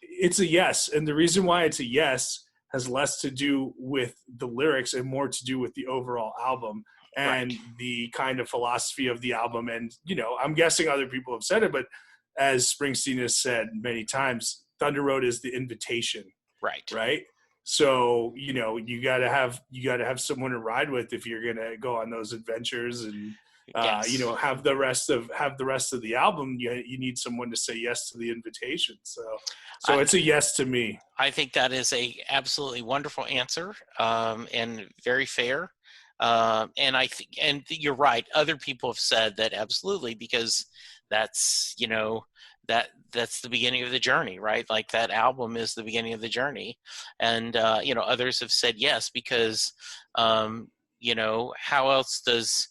it's a yes. And the reason why it's a yes has less to do with the lyrics and more to do with the overall album and Right. the kind of philosophy of the album. And, I'm guessing other people have said it, but as Springsteen has said many times, Thunder Road is the invitation, Right. right? So, you gotta have someone to ride with if you're gonna go on those adventures, and Yes. have the rest of the album. You need someone to say yes to the invitation. So I, it's a yes to me. I think that is a absolutely wonderful answer, and very fair. And I think, and you're right. Other people have said that absolutely, because that's, that's the beginning of the journey, right? Like that album is the beginning of the journey. And, others have said yes, because, how else does,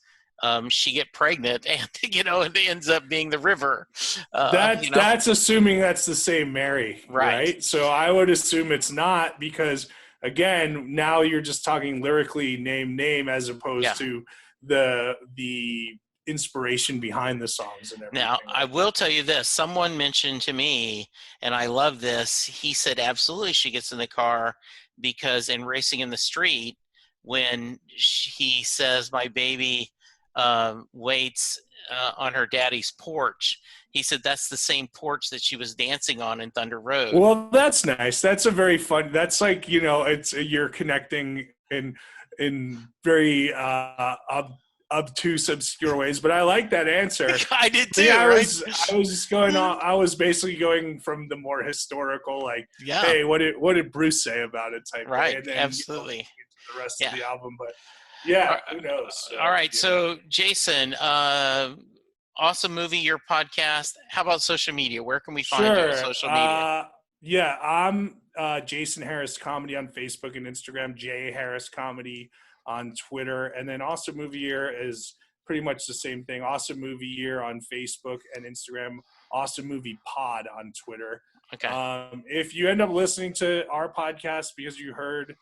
she get pregnant and, it ends up being the river, That's assuming that's the same Mary, right. right? So I would assume it's not, because again, now you're just talking lyrically name as Yeah. opposed to the inspiration behind the songs and everything. Now, I will tell you this. Someone mentioned to me, and I love this. He said, absolutely, she gets in the car because in Racing in the Street, when he says, my baby waits on her daddy's porch, he said that's the same porch that she was dancing on in Thunder Road. Well, that's nice. That's a very fun. That's like, it's you're connecting in very obtuse, obscure ways. But I like that answer. I did too. Yeah, right? I was just going on. I was basically going from the more historical, like, Yeah. hey, what did Bruce say about it type Right. way, and then Absolutely. into the rest of the album. But yeah, who knows? All right. So Jason, awesome movie, your podcast. How about social media? Where can we find you on social media? Yeah, I'm Jason Harris Comedy on Facebook and Instagram, J Harris Comedy on Twitter, and then Awesome Movie Year is pretty much the same thing. Awesome Movie Year on Facebook and Instagram, Awesome Movie Pod on Twitter. Okay. If you end up listening to our podcast because you heard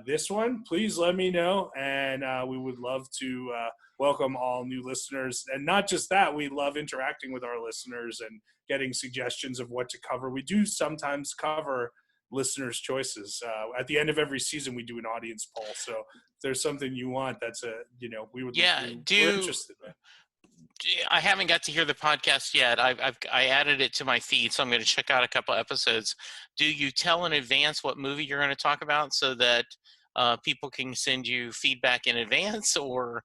this one, please let me know, and we would love to welcome all new listeners. And not just that, we love interacting with our listeners and getting suggestions of what to cover. We do sometimes cover listeners' choices. At the end of every season, we do an audience poll. So if there's something you want, we would. Yeah, we're interested in. I haven't got to hear the podcast yet. I added it to my feed, so I'm going to check out a couple episodes. Do you tell in advance what movie you're going to talk about so that people can send you feedback in advance, or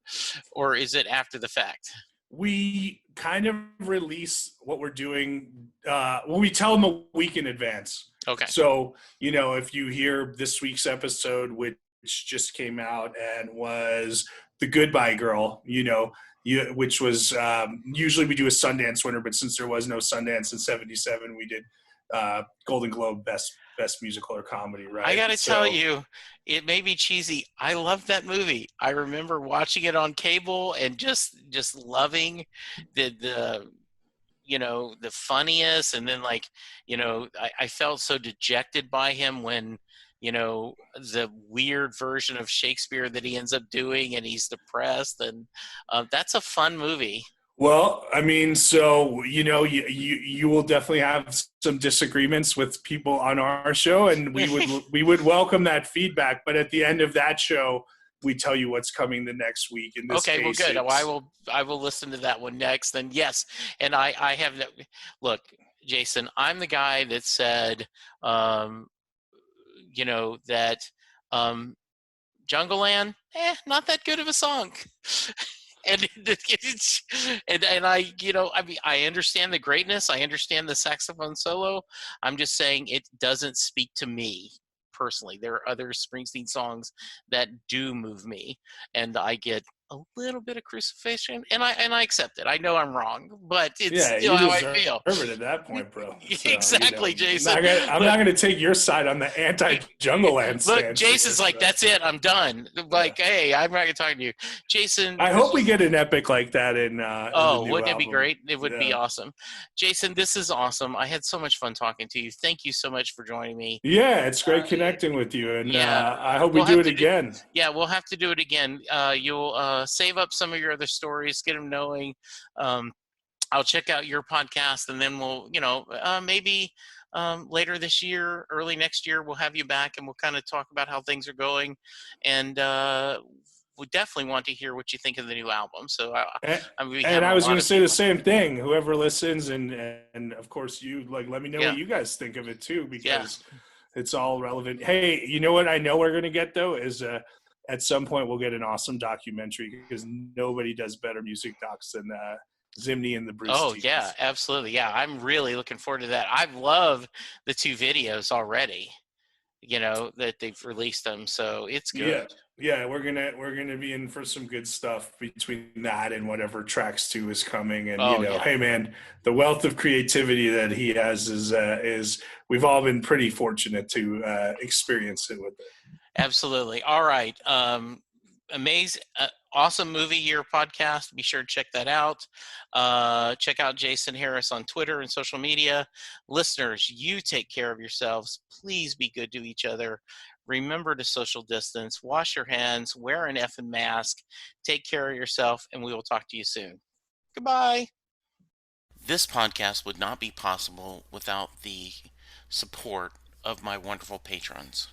is it after the fact? We kind of release what we're doing. We tell them a week in advance. Okay. So, if you hear this week's episode, which just came out and was The Goodbye Girl, which was usually we do a Sundance winner, but since there was no Sundance in '77, we did Golden Globe best musical or comedy, right? I gotta tell you, it may be cheesy. I love that movie. I remember watching it on cable and just loving the funniest, and then I felt so dejected by him when the weird version of Shakespeare that he ends up doing, and he's depressed, and that's a fun movie. Well, I mean, so you will definitely have some disagreements with people on our show, and we would welcome that feedback. But at the end of that show, we tell you what's coming the next week. In this okay, case, well, good. I will listen to that one next. And yes, and I have look, Jason, I'm the guy that said, that Jungle Land, not that good of a song. And I, I understand the greatness. I understand the saxophone solo. I'm just saying it doesn't speak to me personally. There are other Springsteen songs that do move me, and I get a little bit of crucifixion, and I accept it. I know I'm wrong, but it's Yeah, still you how I deserve feel. it at that point, bro. So, Exactly, Jason. I'm Look, not gonna take your side on the anti-jungle land look, stance here. Jason's like, So, that's it. I'm done. Like, hey, I'm not gonna talk to you, Jason. I This hope we was get an epic like that in the Oh, new wouldn't it be album. great? It would be Yeah. awesome. Jason, this is awesome. I had so much fun talking to you. Thank you so much for joining me. Yeah, it's great Uh, connecting with you, and yeah, I hope we we'll do have it to do. again. Yeah, we'll have to do it again. You'll save up some of your other stories, get them knowing. Um, I'll check out your podcast, and then we'll, maybe later this year, early next year, we'll have you back, and we'll kind of talk about how things are going, and we definitely want to hear what you think of the new album. So I'm gonna be And having I a was going lot to of say the people. same thing. Whoever listens, and of course you, like, let me know what Yeah, you guys think of it too, yeah. because it's all relevant. Hey, you know what I know we're going to get though is at some point we'll get an awesome documentary, because nobody does better music docs than Zimney and the Bruce Oh yeah, teams. absolutely. Yeah, I'm really looking forward to that. I've loved the two videos already. That they've released them, so it's Yeah, good. yeah, we're gonna be in for some good stuff between that and whatever tracks two is coming. And Oh yeah, hey man, the wealth of creativity that he has is we've all been pretty fortunate to experience it with it. absolutely. All right. Amazing, awesome movie year podcast. Be sure to check that out. Check out Jason Harris on Twitter and social media. Listeners, you take care of yourselves. Please be good to each other. Remember to social distance, wash your hands, wear an effing mask, take care of yourself, and we will talk to you soon. Goodbye. This podcast would not be possible without the support of my wonderful patrons.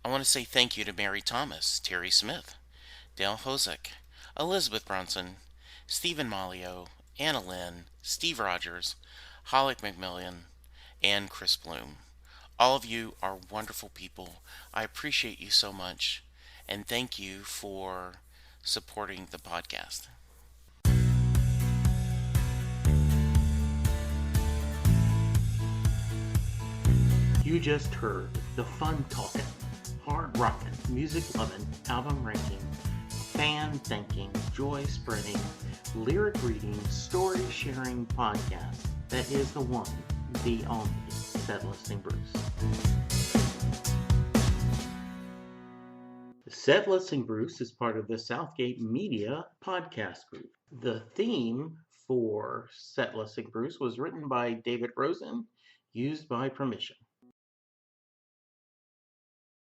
I want to say thank you to Mary Thomas, Terry Smith, Dale Hosick, Elizabeth Bronson, Stephen Malio, Anna Lynn, Steve Rogers, Hollick McMillian, and Chris Bloom. All of you are wonderful people. I appreciate you so much, and thank you for supporting the podcast. You just heard the fun talking, hard rocking, music loving, album ranking, fan thinking, joy spreading, lyric reading, story sharing podcast that is the one, the only Set Listing Bruce. Set Listing Bruce is part of the Southgate Media podcast group. The theme for Set Listing Bruce was written by David Rosen, used by permission.